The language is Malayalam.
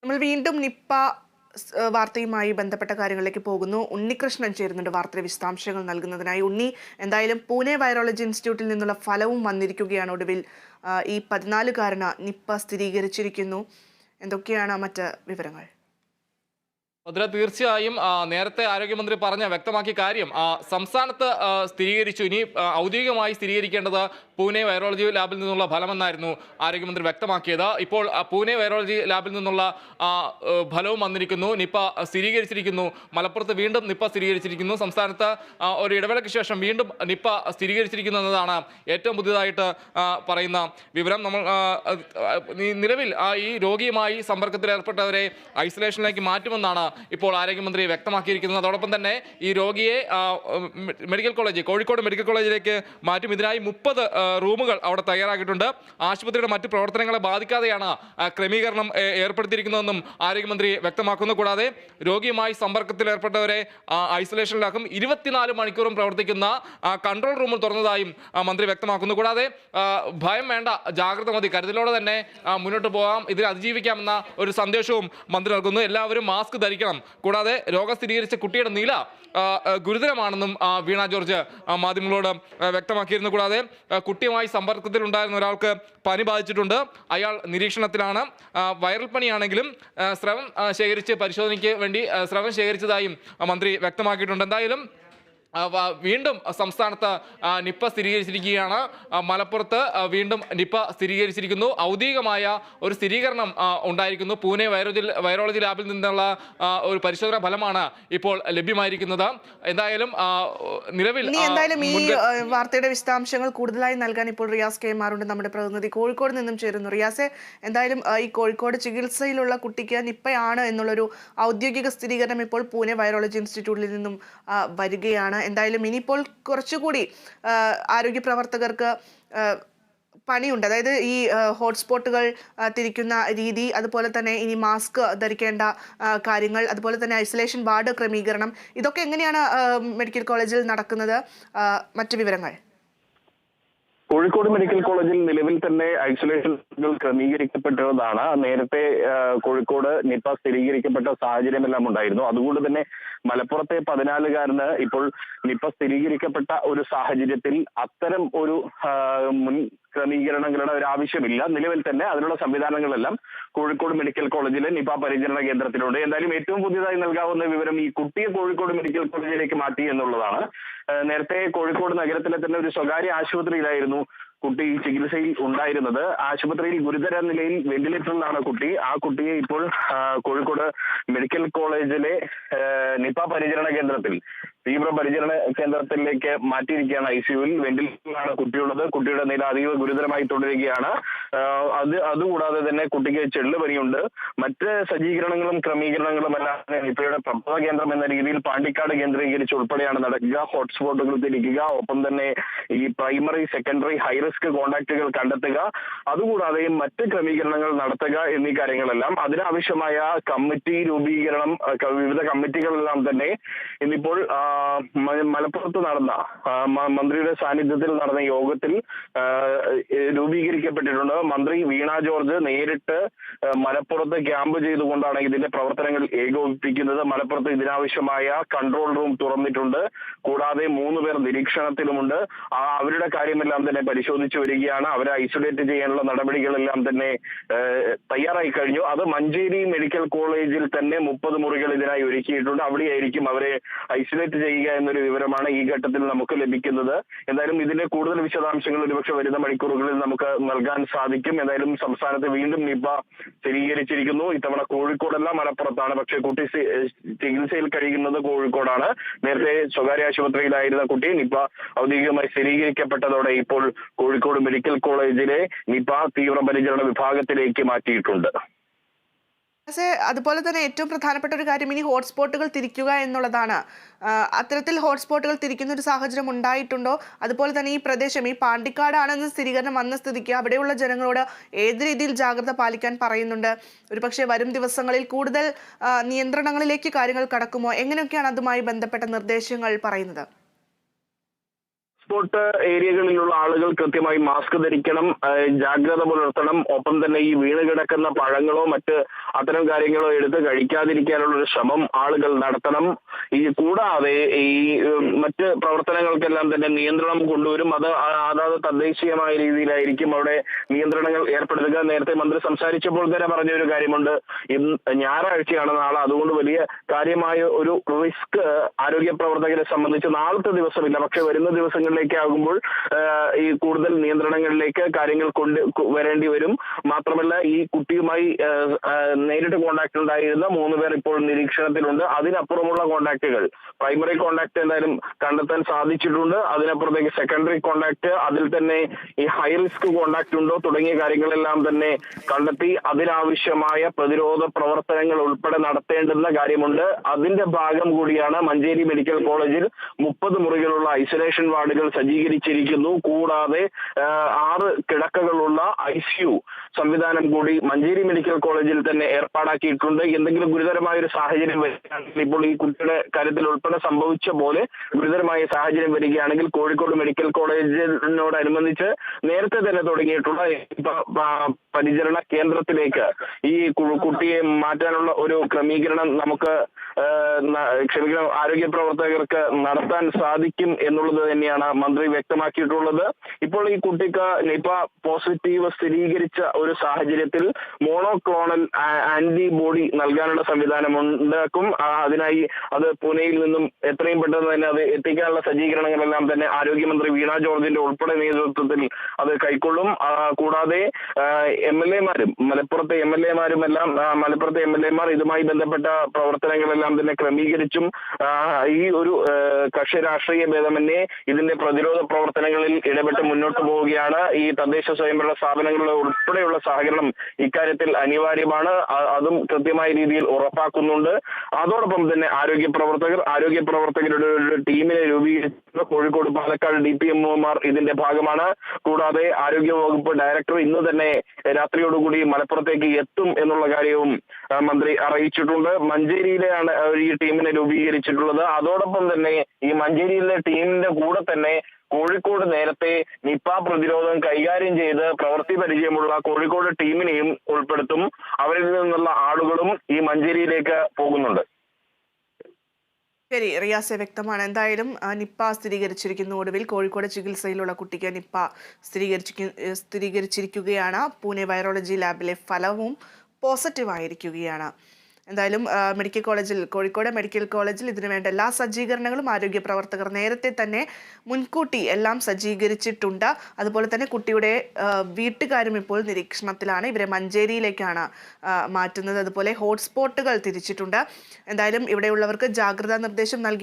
നമ്മൾ വീണ്ടും നിപ്പ വാർത്തയുമായി ബന്ധപ്പെട്ട കാര്യങ്ങളിലേക്ക് പോകുന്നു. ഉണ്ണികൃഷ്ണൻ ചേരുന്നുണ്ട് വാർത്തയുടെ വിശദാംശങ്ങൾ നൽകുന്നതിനായി. ഉണ്ണി, എന്തായാലും പൂനെ വൈറോളജി ഇൻസ്റ്റിറ്റ്യൂട്ടിൽ നിന്നുള്ള ഫലവും വന്നിരിക്കുകയാണ്. ഒടുവിൽ ഈ 14-കാരന് നിപ്പ സ്ഥിരീകരിച്ചിരിക്കുന്നു. എന്തൊക്കെയാണ് മറ്റ് വിവരങ്ങൾ? അതിൽ തീർച്ചയായും നേരത്തെ ആരോഗ്യമന്ത്രി വ്യക്തമാക്കിയ കാര്യം സംസ്ഥാനത്ത് സ്ഥിരീകരിച്ചു. ഇനി ഔദ്യോഗികമായി സ്ഥിരീകരിക്കേണ്ടത് പൂനെ വൈറോളജി ലാബിൽ നിന്നുള്ള ഫലമെന്നായിരുന്നു ആരോഗ്യമന്ത്രി വ്യക്തമാക്കിയത്. ഇപ്പോൾ പൂനെ വൈറോളജി ലാബിൽ നിന്നുള്ള ഫലവും വന്നിരിക്കുന്നു. നിപ്പ സ്ഥിരീകരിച്ചിരിക്കുന്നു. മലപ്പുറത്ത് വീണ്ടും നിപ്പ സ്ഥിരീകരിച്ചിരിക്കുന്നു. സംസ്ഥാനത്ത് ഒരു ഇടവേളയ്ക്ക് ശേഷം വീണ്ടും നിപ്പ സ്ഥിരീകരിച്ചിരിക്കുന്നു എന്നതാണ് ഏറ്റവും പുതിയതായിട്ട് പറയുന്ന വിവരം. നമ്മൾ നിലവിൽ ഈ രോഗിയുമായി സമ്പർക്കത്തിലേർപ്പെട്ടവരെ ഐസൊലേഷനിലേക്ക് മാറ്റുമെന്നാണ് ഇപ്പോൾ ആരോഗ്യമന്ത്രി വ്യക്തമാക്കിയിരിക്കുന്നത്. അതോടൊപ്പം തന്നെ ഈ രോഗിയെ മെഡിക്കൽ കോളേജ് കോഴിക്കോട് മെഡിക്കൽ കോളേജിലേക്ക് മാറ്റും. ഇതിനായി 30 റൂമുകൾ അവിടെ തയ്യാറാക്കിയിട്ടുണ്ട്. ആശുപത്രിയുടെ മറ്റ് പ്രവർത്തനങ്ങളെ ബാധിക്കാതെയാണ് ക്രമീകരണം ഏർപ്പെടുത്തിയിരിക്കുന്നതെന്നും ആരോഗ്യമന്ത്രി വ്യക്തമാക്കുന്നു. കൂടാതെ രോഗിയുമായി സമ്പർക്കത്തിലേർപ്പെട്ടവരെ ഐസൊലേഷനിലാക്കും. 24 മണിക്കൂറും പ്രവർത്തിക്കുന്ന കൺട്രോൾ റൂം തുറന്നതായും മന്ത്രി വ്യക്തമാക്കുന്നു. കൂടാതെ ഭയം വേണ്ട, ജാഗ്രത മതി, കരുതലോടെ തന്നെ മുന്നോട്ട് പോകാം, ഇതിൽ അതിജീവിക്കാമെന്ന ഒരു സന്ദേശവും മന്ത്രി നൽകുന്നു. എല്ലാവരും മാസ്ക് ധരിക്കണം. കൂടാതെ രോഗം സ്ഥിരീകരിച്ച കുട്ടിയുടെ നില ഗുരുതരമാണെന്നും വീണ ജോർജ് മാധ്യമങ്ങളോട് വ്യക്തമാക്കിയിരുന്നു. കൂടാതെ കുട്ടിയുമായി സമ്പർക്കത്തിലുണ്ടായിരുന്ന ഒരാൾക്ക് പനി ബാധിച്ചിട്ടുണ്ട്. അയാൾ നിരീക്ഷണത്തിലാണ്. വൈറൽ പനിയാണെങ്കിലും സ്രവം ശേഖരിച്ച് പരിശോധനയ്ക്ക് വേണ്ടി സ്രവം ശേഖരിച്ചതായും മന്ത്രി വ്യക്തമാക്കിയിട്ടുണ്ട്. എന്തായാലും വീണ്ടും സംസ്ഥാനത്ത് നിപ്പ സ്ഥിരീകരിച്ചിരിക്കുകയാണ്. മലപ്പുറത്ത് വീണ്ടും നിപ്പ സ്ഥിരീകരിച്ചിരിക്കുന്നു. ഔദ്യോഗികമായ ഒരു സ്ഥിരീകരണം ഉണ്ടായിരിക്കുന്നു. പൂനെ വൈറോളജി ലാബിൽ നിന്നുള്ള ഒരു പരിശോധനാ ഫലമാണ് ഇപ്പോൾ ലഭ്യമായിരിക്കുന്നത്. എന്തായാലും നിലവിൽ ഈ വാർത്തയുടെ വിശദാംശങ്ങൾ കൂടുതലായി നൽകാൻ ഇപ്പോൾ റിയാസ് കെ മാറുണ്ട്, നമ്മുടെ പ്രതിനിധി കോഴിക്കോട് നിന്നും ചേരുന്നു. റിയാസെ, എന്തായാലും ഈ കോഴിക്കോട് ചികിത്സയിലുള്ള കുട്ടിക്ക് നിപ്പയാണ് എന്നുള്ളൊരു ഔദ്യോഗിക സ്ഥിരീകരണം ഇപ്പോൾ പൂനെ വൈറോളജി ഇൻസ്റ്റിറ്റ്യൂട്ടിൽ നിന്നും വരികയാണ്. എന്തായാലും ഇനിയിപ്പോൾ കുറച്ചുകൂടി ആരോഗ്യ പ്രവർത്തകർക്ക് പണിയുണ്ട്. അതായത് ഈ ഹോട്ട്സ്പോട്ടുകൾ തിരിക്കുന്ന രീതി, അതുപോലെ തന്നെ ഇനി മാസ്ക് ധരിക്കേണ്ട കാര്യങ്ങൾ, അതുപോലെ തന്നെ ഐസൊലേഷൻ വാർഡ് ക്രമീകരണം, ഇതൊക്കെ എങ്ങനെയാണ് മെഡിക്കൽ കോളേജിൽ നടക്കുന്നത്? മറ്റു വിവരങ്ങൾ? കോഴിക്കോട് മെഡിക്കൽ കോളേജിൽ നിലവിൽ തന്നെ ഐസൊലേഷനുകൾ ക്രമീകരിക്കപ്പെട്ടതാണ്. നേരത്തെ കോഴിക്കോട് നിപ്പ സ്ഥിരീകരിക്കപ്പെട്ട സാഹചര്യമെല്ലാം ഉണ്ടായിരുന്നു. അതുകൊണ്ട് തന്നെ മലപ്പുറത്തെ 14-കാരന് ഇപ്പോൾ നിപ്പ സ്ഥിരീകരിക്കപ്പെട്ട ഒരു സാഹചര്യത്തിൽ അത്തരം ഒരു മുൻ ക്രമീകരണങ്ങളുടെ ഒരു ആവശ്യമില്ല. നിലവിൽ തന്നെ അതിനുള്ള സംവിധാനങ്ങളെല്ലാം കോഴിക്കോട് മെഡിക്കൽ കോളേജിലെ നിപ പരിചരണ കേന്ദ്രത്തിലുണ്ട്. എന്തായാലും ഏറ്റവും പുതിയതായി നൽകാവുന്ന വിവരം ഈ കുട്ടിയെ കോഴിക്കോട് മെഡിക്കൽ കോളേജിലേക്ക് മാറ്റി എന്നുള്ളതാണ്. നേരത്തെ കോഴിക്കോട് നഗരത്തിലെ തന്നെ ഒരു സ്വകാര്യ ആശുപത്രിയിലായിരുന്നു കുട്ടി ചികിത്സയിൽ ഉണ്ടായിരുന്നത്. ആശുപത്രിയിൽ ഗുരുതര നിലയിൽ വെന്റിലേറ്ററിലാണ് കുട്ടി. ആ കുട്ടിയെ ഇപ്പോൾ കോഴിക്കോട് മെഡിക്കൽ കോളേജിലെ നിപ പരിചരണ കേന്ദ്രത്തിൽ, തീവ്ര പരിചരണ കേന്ദ്രത്തിലേക്ക് മാറ്റിയിരിക്കുകയാണ്. ICUവിൽ വെന്റിലേറ്ററിലാണ് കുട്ടിയുള്ളത്. കുട്ടിയുടെ നില അതീവ ഗുരുതരമായി തുടരുകയാണ്. അതുകൂടാതെ തന്നെ കുട്ടിക്ക് ചെള്ളുപനിയുണ്ട്. മറ്റ് സജ്ജീകരണങ്ങളും ക്രമീകരണങ്ങളും എല്ലാം നിപയുടെ പ്രഭവ കേന്ദ്രം എന്ന രീതിയിൽ പാണ്ടിക്കാട് കേന്ദ്രീകരിച്ച് ഉൾപ്പെടെയാണ് നടക്കുക. ഹോട്ട്സ്പോട്ടുകൾ തിരിക്കുക, ഒപ്പം തന്നെ ഈ പ്രൈമറി, സെക്കൻഡറി, ഹൈ റിസ്ക് കോണ്ടാക്റ്റുകൾ കണ്ടെത്തുക, അതുകൂടാതെ മറ്റ് ക്രമീകരണങ്ങൾ നടത്തുക എന്നീ കാര്യങ്ങളെല്ലാം അതിനാവശ്യമായ കമ്മിറ്റി രൂപീകരണം, വിവിധ കമ്മിറ്റികളെല്ലാം തന്നെ ഇന്നിപ്പോൾ മലപ്പുറത്ത് നടന്ന മന്ത്രിയുടെ സാന്നിധ്യത്തിൽ നടന്ന യോഗത്തിൽ രൂപീകരിക്കപ്പെട്ടിട്ടുണ്ട്. മന്ത്രി വീണ ജോർജ് നേരിട്ട് മലപ്പുറത്ത് ക്യാമ്പ് ചെയ്തുകൊണ്ടാണ് ഇതിന്റെ പ്രവർത്തനങ്ങൾ ഏകോപിപ്പിക്കുന്നത്. മലപ്പുറത്ത് ഇതിനാവശ്യമായ കൺട്രോൾ റൂം തുറന്നിട്ടുണ്ട്. കൂടാതെ 3 പേർ നിരീക്ഷണത്തിലുമുണ്ട്. അവരുടെ കാര്യമെല്ലാം തന്നെ പരിശോധിച്ചു വരികയാണ്. അവരെ ഐസൊലേറ്റ് ചെയ്യാനുള്ള നടപടികളെല്ലാം തന്നെ തയ്യാറായി കഴിഞ്ഞു. അത് മഞ്ചേരി മെഡിക്കൽ കോളേജിൽ തന്നെ 30 മുറികൾ ഇതിനായി ഒരുക്കിയിട്ടുണ്ട്. അവിടെയായിരിക്കും അവരെ ഐസൊലേറ്റ് ചെയ്യുക എന്നൊരു വിവരമാണ് ഈ ഘട്ടത്തിൽ നമുക്ക് ലഭിക്കുന്നത്. എന്തായാലും ഇതിന്റെ കൂടുതൽ വിശദാംശങ്ങൾ ഒരുപക്ഷെ വരുന്ന മണിക്കൂറുകളിൽ നമുക്ക് നൽകാൻ സാധിക്കും. എന്തായാലും സംസ്ഥാനത്ത് വീണ്ടും നിപ സ്ഥിരീകരിച്ചിരിക്കുന്നു. ഇത്തവണ കോഴിക്കോടല്ല, മലപ്പുറത്താണ്. പക്ഷേ കുട്ടി ചികിത്സയിൽ കഴിയുന്നത് കോഴിക്കോടാണ്. നേരത്തെ സ്വകാര്യ ആശുപത്രിയിലായിരുന്ന കുട്ടി നിപ ഔദ്യോഗികമായി സ്ഥിരീകരിക്കപ്പെട്ടതോടെ ഇപ്പോൾ കോഴിക്കോട് മെഡിക്കൽ കോളേജിലെ നിപ തീവ്രപരിചരണ വിഭാഗത്തിലേക്ക് മാറ്റിയിട്ടുണ്ട്. അതുപോലെ തന്നെ ഏറ്റവും പ്രധാനപ്പെട്ട ഒരു കാര്യം ഇനി ഹോട്ട്സ്പോട്ടുകൾ തിരിക്കുക എന്നുള്ളതാണ്. അത്തരത്തിൽ ഹോട്ട്സ്പോട്ടുകൾ തിരിക്കുന്ന ഒരു സാഹചര്യം ഉണ്ടായിട്ടുണ്ടോ? അതുപോലെ തന്നെ ഈ പ്രദേശം, ഈ പാണ്ടിക്കാടാണെന്ന് സ്ഥിരീകരണം വന്ന സ്ഥിതിക്ക് അവിടെയുള്ള ജനങ്ങളോട് ഏത് രീതിയിൽ ജാഗ്രത പാലിക്കാൻ പറയുന്നുണ്ട്? ഒരുപക്ഷെ വരും ദിവസങ്ങളിൽ കൂടുതൽ നിയന്ത്രണങ്ങളിലേക്ക് കാര്യങ്ങൾ കടക്കുമോ? എങ്ങനെയൊക്കെയാണ് അതുമായി ബന്ധപ്പെട്ട നിർദ്ദേശങ്ങൾ പറയുന്നത്? ഹോട്ട്സ്പോട്ട് ഏരിയകളിലുള്ള ആളുകൾ കൃത്യമായി മാസ്ക് ധരിക്കണം, ജാഗ്രത പുലർത്തണം. ഒപ്പം തന്നെ ഈ വീണ് കിടക്കുന്ന പഴങ്ങളോ മറ്റ് അത്തരം കാര്യങ്ങളോ എടുത്ത് കഴിക്കാതിരിക്കാനുള്ള ഒരു ശ്രമം ആളുകൾ നടത്തണം. കൂടാതെ ഈ മറ്റ് പ്രവർത്തനങ്ങൾക്കെല്ലാം തന്നെ നിയന്ത്രണം കൊണ്ടുവരും. അത് അതാത് തദ്ദേശീയമായ രീതിയിലായിരിക്കും അവിടെ നിയന്ത്രണങ്ങൾ ഏർപ്പെടുത്തുക. നേരത്തെ മന്ത്രി സംസാരിച്ചപ്പോൾ തന്നെ പറഞ്ഞ ഒരു കാര്യമുണ്ട്, ഞായറാഴ്ചയാണ് നാളെ, അതുകൊണ്ട് വലിയ കാര്യമായ ഒരു റിസ്ക് ആരോഗ്യ പ്രവർത്തകരെ സംബന്ധിച്ച് നാളത്തെ ദിവസമില്ല. പക്ഷെ വരുന്ന ദിവസങ്ങളിലേക്ക് ആകുമ്പോൾ ഈ കൂടുതൽ നിയന്ത്രണങ്ങളിലേക്ക് കാര്യങ്ങൾ വരേണ്ടി വരും. മാത്രമല്ല ഈ കുട്ടിയുമായി നേരിട്ട് കോണ്ടാക്ട് ഉണ്ടായിരുന്ന 3 പേർ ഇപ്പോൾ നിരീക്ഷണത്തിലുണ്ട്. അതിനപ്പുറമുള്ള കോണ്ടാക്റ്റുകൾ, പ്രൈമറി കോണ്ടാക്ട് എന്തായാലും കണ്ടെത്താൻ സാധിച്ചിട്ടുണ്ട്. അതിനപ്പുറത്തേക്ക് സെക്കൻഡറി കോണ്ടാക്ട്, അതിൽ തന്നെ ഈ ഹൈ റിസ്ക് കോണ്ടാക്ട് ഉണ്ടോ തുടങ്ങിയ കാര്യങ്ങളെല്ലാം തന്നെ കണ്ടെത്തി അതിനാവശ്യമായ പ്രതിരോധ പ്രവർത്തനങ്ങൾ ഉൾപ്പെടെ നടത്തേണ്ടുന്ന കാര്യമുണ്ട്. അതിന്റെ ഭാഗം കൂടിയാണ് മഞ്ചേരി മെഡിക്കൽ കോളേജിൽ 30 മുറികളുള്ള ഐസൊലേഷൻ വാർഡുകൾ സജ്ജീകരിച്ചിരിക്കുന്നു. കൂടാതെ 6 കിടക്കകളുള്ള ICU സംവിധാനം കൂടി മഞ്ചേരി മെഡിക്കൽ കോളേജിൽ തന്നെ ഏർപ്പാടാക്കിയിട്ടുണ്ട്. എന്തെങ്കിലും ഗുരുതരമായ ഒരു സാഹചര്യം വരികയാണെങ്കിൽ, ഇപ്പോൾ ഈ കുട്ടിയുടെ കാര്യത്തിൽ ഉൾപ്പെടെ സംഭവിച്ച പോലെ ഗുരുതരമായ സാഹചര്യം വരികയാണെങ്കിൽ കോഴിക്കോട് മെഡിക്കൽ കോളേജിനോടനുബന്ധിച്ച് നേരത്തെ തന്നെ തുടങ്ങിയിട്ടുള്ള പരിചരണ കേന്ദ്രത്തിലേക്ക് ഈ കുട്ടിയെ മാറ്റാനുള്ള ഒരു ക്രമീകരണം നമുക്ക് ആരോഗ്യ പ്രവർത്തകർക്ക് നടത്താൻ സാധിക്കും എന്നുള്ളത് തന്നെയാണ് മന്ത്രി വ്യക്തമാക്കിയിട്ടുള്ളത്. ഇപ്പോൾ ഈ കുട്ടിക്ക് നിപ പോസിറ്റീവ് സ്ഥിരീകരിച്ച ഒരു സാഹചര്യത്തിൽ മോണോക്ലോണൽ ആന്റിബോഡി നൽകാനുള്ള സംവിധാനം ഉണ്ടാക്കും. അതിനായി അത് പൂനെയിൽ നിന്നും എത്രയും പെട്ടെന്ന് തന്നെ അത് എത്തിക്കാനുള്ള സജ്ജീകരണങ്ങളെല്ലാം തന്നെ ആരോഗ്യമന്ത്രി വീണ ജോർജിന്റെ ഉൾപ്പെടെ നേതൃത്വത്തിൽ അത് കൈക്കൊള്ളും. കൂടാതെ MLA-മാരും മലപ്പുറത്തെ MLA-മാർ ഇതുമായി ബന്ധപ്പെട്ട പ്രവർത്തനങ്ങളെല്ലാം തന്നെ ക്രമീകരിച്ചും ഈ ഒരു കക്ഷി രാഷ്ട്രീയ ഭേദമന്യേ ഇതിന്റെ പ്രതിരോധ പ്രവർത്തനങ്ങളിൽ ഇടപെട്ട് മുന്നോട്ട് പോവുകയാണ്. ഈ തദ്ദേശ സ്വയംഭരണ സ്ഥാപനങ്ങളുടെ ഉൾപ്പെടെയുള്ള സഹകരണം ഇക്കാര്യത്തിൽ അനിവാര്യമാണ്. അതും കൃത്യമായ രീതിയിൽ ഉറപ്പാക്കുന്നുണ്ട്. അതോടൊപ്പം തന്നെ ആരോഗ്യ പ്രവർത്തകരുടെ ഒരു ടീമിനെ രൂപീകരിച്ച കോഴിക്കോട് പാലക്കാട് DPMO-മാർ ഇതിന്റെ ഭാഗമാണ്. കൂടാതെ ആരോഗ്യ വകുപ്പ് ഡയറക്ടർ ഇന്ന് തന്നെ രാത്രിയോടുകൂടി മലപ്പുറത്തേക്ക് എത്തും എന്നുള്ള കാര്യവും മന്ത്രി അറിയിച്ചിട്ടുണ്ട്. മഞ്ചേരിയിലെയാണ് ഈ ടീമിനെ രൂപീകരിച്ചിട്ടുള്ളത്. അതോടൊപ്പം തന്നെ ഈ മഞ്ചേരിയിലെ ടീമിന്റെ കൂടെ തന്നെ കോഴിക്കോട് നേരത്തെ നിപ പ്രതിരോധം കൈകാര്യം ചെയ്ത് പ്രവൃത്തി പരിചയമുള്ള കോഴിക്കോട് ടീമിനെയും ഉൾപ്പെടുത്തും. അവരിൽ നിന്നുള്ള ആളുകളും ഈ മഞ്ചേരിയിലേക്ക് പോകുന്നുണ്ട്. ശരി റിയാസെ, വ്യക്തമാണ്. എന്തായാലും നിപ്പ സ്ഥിരീകരിച്ചിരിക്കുന്നു. ഒടുവിൽ കോഴിക്കോട് ചികിത്സയിലുള്ള കുട്ടിക്ക് നിപ്പ സ്ഥിരീകരിച്ചിരിക്കുകയാണ്. പൂനെ വൈറോളജി ലാബിലെ ഫലവും പോസിറ്റീവ് ആയിരിക്കുകയാണ്. എന്തായാലും കോഴിക്കോട് മെഡിക്കൽ കോളേജിൽ ഇതിനുവേണ്ട എല്ലാ സജ്ജീകരണങ്ങളും ആരോഗ്യ പ്രവർത്തകർ നേരത്തെ തന്നെ മുൻകൂട്ടി എല്ലാം സജ്ജീകരിച്ചിട്ടുണ്ട്. അതുപോലെ തന്നെ കുട്ടിയുടെ വീട്ടുകാരും ഇപ്പോൾ നിരീക്ഷണത്തിലാണ്. ഇവരെ മഞ്ചേരിയിലേക്കാണ് മാറ്റുന്നത്. അതുപോലെ ഹോട്ട്സ്പോട്ടുകൾ തിരിച്ചിട്ടുണ്ട്. എന്തായാലും ഇവിടെയുള്ളവർക്ക് ജാഗ്രതാ നിർദ്ദേശം നൽകി